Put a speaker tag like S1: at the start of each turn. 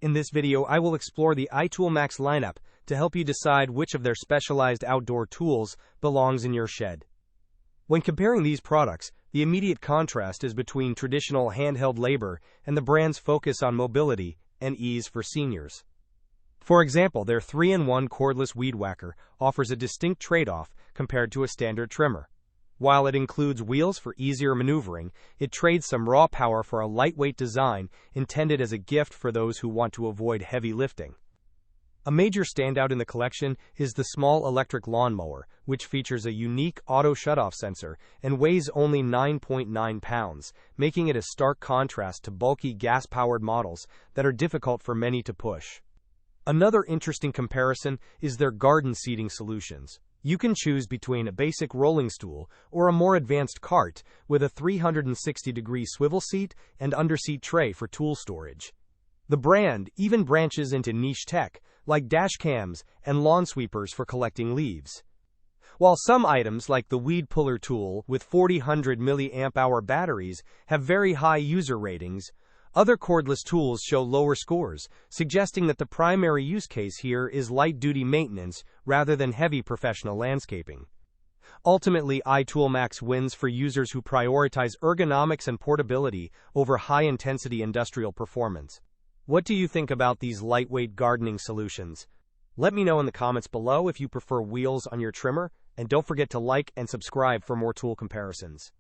S1: In this video, I will explore the iToolMax lineup to help you decide which of their specialized outdoor tools belongs in your shed. When comparing these products, the immediate contrast is between traditional handheld labor and the brand's focus on mobility and ease for seniors. For example, their 3-in-1 cordless weed whacker offers a distinct trade-off compared to a standard trimmer. While it includes wheels for easier maneuvering, it trades some raw power for a lightweight design intended as a gift for those who want to avoid heavy lifting. A major standout in the collection is the small electric lawnmower, which features a unique auto shutoff sensor and weighs only 9.9 pounds, making it a stark contrast to bulky gas-powered models that are difficult for many to push. Another interesting comparison is their garden seating solutions. You can choose between a basic rolling stool or a more advanced cart with a 360-degree swivel seat and underseat tray for tool storage. The brand even branches into niche tech, like dash cams and lawn sweepers for collecting leaves. While some items like the weed puller tool with 4,000 mAh batteries have very high user ratings, other cordless tools show lower scores, suggesting that the primary use case here is light-duty maintenance rather than heavy professional landscaping. Ultimately, iToolMax wins for users who prioritize ergonomics and portability over high-intensity industrial performance. What do you think about these lightweight gardening solutions? Let me know in the comments below if you prefer wheels on your trimmer, and don't forget to like and subscribe for more tool comparisons.